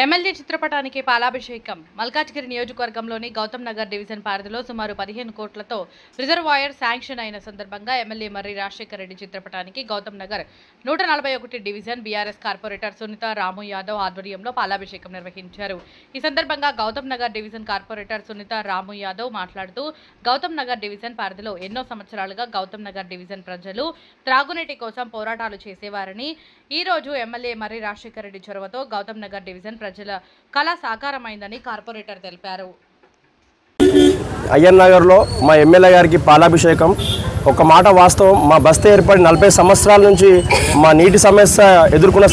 MLA చిత్రపటానికి పాలాభిషేకం. మల్కాజ్గిరి నియోజకవర్గంలోని గౌతమ్ నగర్ డివిజన్ పరిధిలో సుమారు 15 కోట్లతో రిజర్వాయర్ శాంక్షన్ అయిన సందర్భంగా ఎమ్మెల్యే మర్రి రాజశేఖర రెడ్డి చిత్రపటానికి గౌతమ్ నగర్ 141 డివిజన్ బీఆర్ఎస్ కార్పొరేటర్ సునీత రాము యాదవ్ ఆధ్వర్యంలో పాలాభిషేకం నిర్వహించారు. ఈ సందర్భంగా గౌతమ్ నగర్ డివిజన్ కార్పొరేటర్ సునీత రాము యాదవ్ మాట్లాడుతూ గౌతమ్ నగర్ డివిజన్ పరిధిలో ఎన్నో సంవత్సరాలుగా గౌతమ్ నగర్ డివిజన్ ప్రజలు త్రాగునీటి కోసం పోరాటాలు చేసేవారని, ఈ రోజు ఎమ్మెల్యే మర్రి రాజశేఖర రెడ్డి చొరవతో గౌతమ్ నగర్ డివిజన్ ప్రజల కళ సాకారమైందని కార్పొరేటర్ తెలిపారు. అయ్యన్ నగర్లో మా ఎమ్మెల్యే గారికి పాలాభిషేకం. ఒక మాట వాస్తవం, మా బస్తీ ఏర్పడి 40 సంవత్సరాల నుంచి మా నీటి సమస్య ఎదుర్కొన్న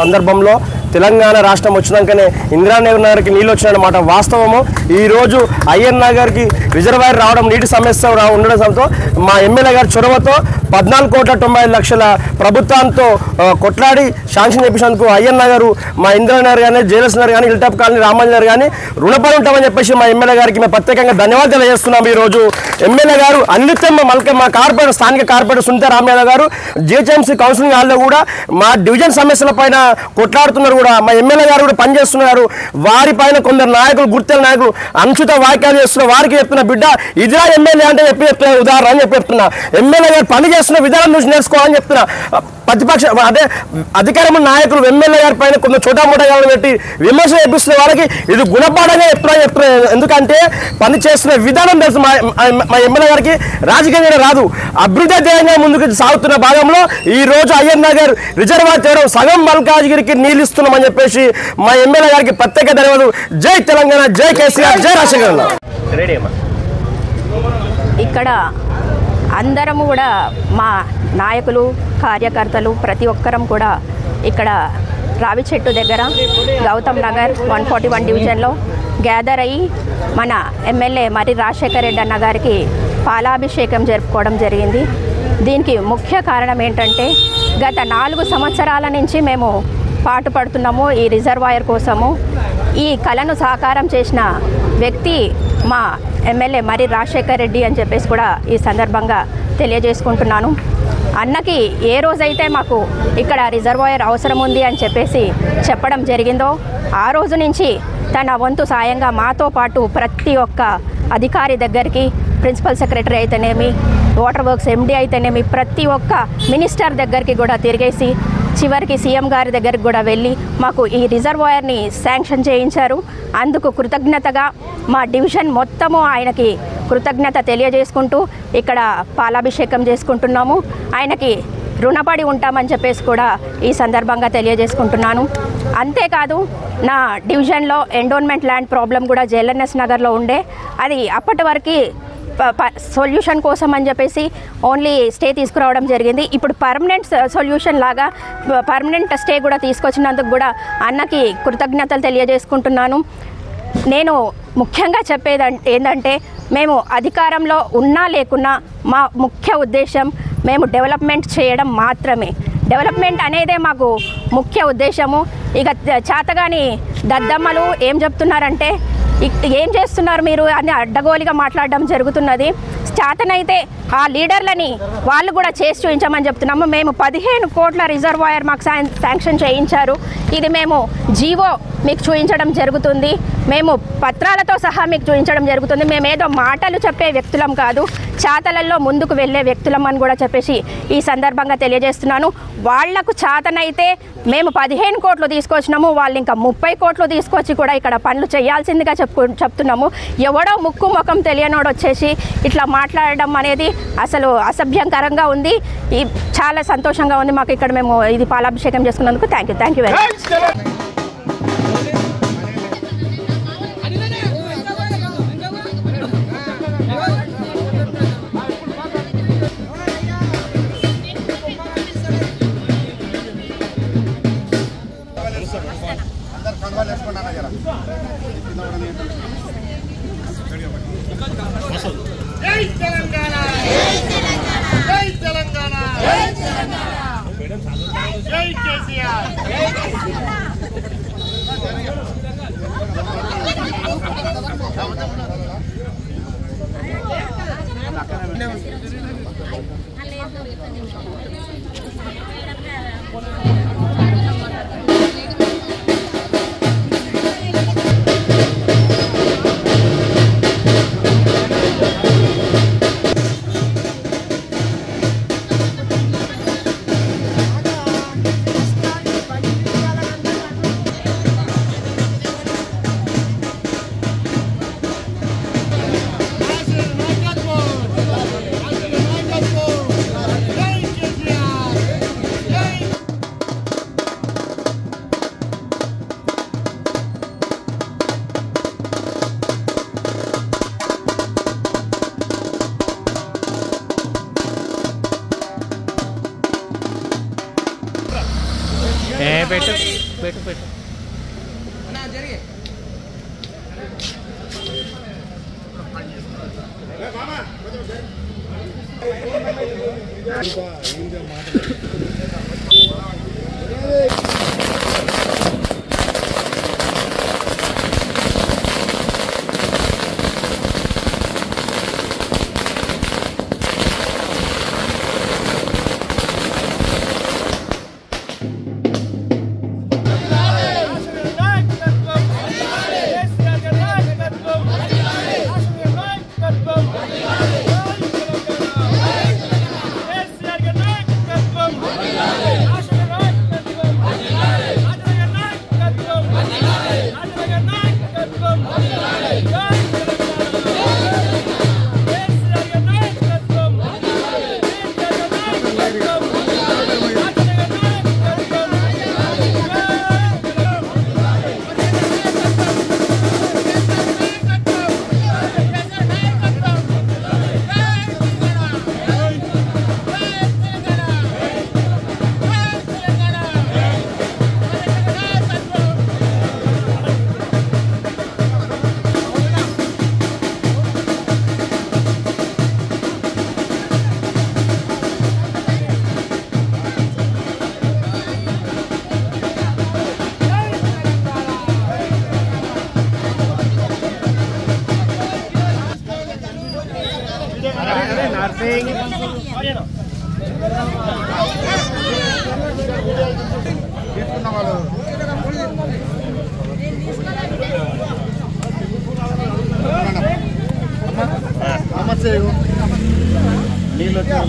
సందర్భంలో తెలంగాణ రాష్ట్రం వచ్చినాకనే ఇందిరానగర్కి నీళ్ళు వచ్చినమాట వాస్తవము. ఈరోజు అయ్యన్ నగర్కి రిజర్వాయర్ రావడం, నీటి సమస్య ఉండడంతో మా ఎమ్మెల్యే గారి చొరవతో 14,95,00,000 ప్రభుత్వంతో కొట్లాడి శాంక్షన్ చేపించినందుకు అయ్యన్ నగర్, మా ఇందిరానగర్ కానీ, జేఎల్ఎస్ నగర్ కానీ, హిల్టాప్ కాలనీ, రామాంజీ నగర్ కానీ రుణపడి ఉంటామని చెప్పేసి మా ఎమ్మెల్యే గారికి మేము ప్రత్యేకంగా ధన్యవాదాలు తెలియజేస్తున్నాం. ఈరోజు ఎమ్మెల్యే గారు అన్నిత్యం మా కార్పొరేటర్, స్థానిక కార్పొరేటర్ సునీత రాము యాదవ్ గారు జిహెచ్ఎంసీ కౌన్సిలింగ్ హాల్లో కూడా మా డివిజన్ సమస్యల పైన కొట్లాడుతున్నారు. కూడా మా ఎమ్మెల్యే గారు కూడా పనిచేస్తున్నారు. వారి పైన కొందరు నాయకులు, గుర్తెల నాయకులు అనుచిత వ్యాఖ్యలు చేస్తున్న వారికి చెప్తున్న, బిడ్డ ఇదిరా ఎమ్మెల్యే అంటే చెప్తున్నా, ఉదాహరణ అని చెప్తున్నా. ఎమ్మెల్యే గారు పని చేస్తున్న విధానం నుంచి నేర్చుకోవాలని చెప్తున్నా. ప్రతిపక్ష అదే అధికారం నాయకులు ఎమ్మెల్యే గారి పైన కొంత చోటామోటాలు పెట్టి విమర్శలు చేపిస్తున్న వాళ్ళకి ఇది గుణపాఠంగా చెప్తున్నా. ఎందుకంటే పని చేస్తున్న విధానం తెలుసు. మా ఎమ్మెల్యే గారికి రాజకీయంగా రాదు, అభివృద్ధి ధ్యేయంగా ముందుకు సాగుతున్న భాగంలో ఈ రోజు అయ్యన్ నగర్ రిజర్వాయర్ చేయడం, సగం మల్కాజ్గిరికి నీళ్ళు ఇస్తున్నామని చెప్పేసి మా ఎమ్మెల్యే గారికి ప్రత్యేక ధన్యవాదాలు. జై తెలంగాణ, జై కేసీఆర్, జై రాజశేఖర్. ఇక్కడ అందరము కూడా మా నాయకులు, కార్యకర్తలు ప్రతి ఒక్కరం కూడా ఇక్కడ రావి చెట్టు దగ్గర గౌతమ్ నగర్ 141 డివిజన్లో గ్యాదర్ అయ్యి మన ఎమ్మెల్యే మర్రి రాజశేఖర రెడ్డి అన్న గారికి పాలాభిషేకం జరుపుకోవడం జరిగింది. దీనికి ముఖ్య కారణం ఏంటంటే గత 4 సంవత్సరాల నుంచి మేము పాటుపడుతున్నాము ఈ రిజర్వాయర్ కోసము. ఈ కళను సాకారం చేసిన వ్యక్తి మా ఎమ్మెల్యే మర్రి రాజశేఖర రెడ్డి అని చెప్పేసి కూడా ఈ సందర్భంగా తెలియజేసుకుంటున్నాను. అన్నకి ఏ రోజైతే మాకు ఇక్కడ రిజర్వాయర్ అవసరం ఉంది అని చెప్పేసి చెప్పడం జరిగిందో ఆ రోజు నుంచి తన వంతు సాయంగా మాతో పాటు ప్రతి ఒక్క అధికారి దగ్గరికి, ప్రిన్సిపల్ సెక్రటరీ అయితేనేమి, వాటర్ వర్క్స్ ఎండీ అయితేనేమి, ప్రతి ఒక్క మినిస్టర్ దగ్గరికి కూడా తిరిగేసి చివరికి సీఎం గారి దగ్గరికి కూడా వెళ్ళి మాకు ఈ రిజర్వాయర్ని శాంక్షన్ చేయించారు. అందుకు కృతజ్ఞతగా మా డివిజన్ మొత్తము ఆయనకి కృతజ్ఞత తెలియజేసుకుంటూ ఇక్కడ పాలాభిషేకం చేసుకుంటున్నాము. ఆయనకి రుణపడి ఉంటామని చెప్పేసి కూడా ఈ సందర్భంగా తెలియజేసుకుంటున్నాను. అంతేకాదు నా డివిజన్లో ఎండోన్మెంట్ ల్యాండ్ ప్రాబ్లం కూడా జేఎల్ఎస్ నగర్లో ఉండే, అది అప్పటి వరకు సొల్యూషన్ కోసం అని చెప్పేసి ఓన్లీ స్టే తీసుకురావడం జరిగింది. ఇప్పుడు పర్మనెంట్ సొల్యూషన్ లాగా పర్మనెంట్ స్టే కూడా తీసుకొచ్చినందుకు కూడా అన్నకి కృతజ్ఞతలు తెలియజేసుకుంటున్నాను. నేను ముఖ్యంగా చెప్పేది ఏంటంటే మేము అధికారంలో ఉన్నా లేకున్నా మా ముఖ్య ఉద్దేశం మేము డెవలప్మెంట్ చేయడం మాత్రమే. డెవలప్మెంట్ అనేదే మాకు ముఖ్య ఉద్దేశము. ఇక చేతగాని దద్దమ్మలు ఏం చెప్తున్నారంటే ఏం చేస్తున్నారు మీరు అని అడ్డగోలిగా మాట్లాడడం జరుగుతున్నది. చేతనైతే ఆ లీడర్లని వాళ్ళు కూడా చేసి చూపించమని చెప్తున్నాము. మేము 15 కోట్ల రిజర్వాయర్ మాకు శాంక్షన్ చేయించారు. ఇది మేము జీవో మీకు చూపించడం జరుగుతుంది, మేము పత్రాలతో సహా మీకు చూపించడం జరుగుతుంది. మేమేదో మాటలు చెప్పే వ్యక్తులం కాదు, చేతలలో ముందుకు వెళ్ళే వ్యక్తులం అని కూడా చెప్పేసి ఈ సందర్భంగా తెలియజేస్తున్నాను. వాళ్లకు చేతనైతే మేము 15 కోట్లు తీసుకొచ్చినాము, వాళ్ళు ఇంకా 30 కోట్లు తీసుకొచ్చి కూడా ఇక్కడ పనులు చేయాల్సిందిగా చెప్తున్నాము. ఎవడో ముక్కు ముఖం తెలియనోడు వచ్చేసి ఇట్లా మాట్లాడడం అనేది అసలు అసభ్యంకరంగా ఉంది. చాలా సంతోషంగా ఉంది మాకు ఇక్కడ మేము ఇది పాలాభిషేకం చేసుకున్నందుకు. Thank you very much. జై తెలంగాణ, జై తెలంగాణ, జై తెలంగాణ, జై కేసీఆర్. పెట్టు పెట్టు పెట్టు నీళ్ళు వచ్చాయి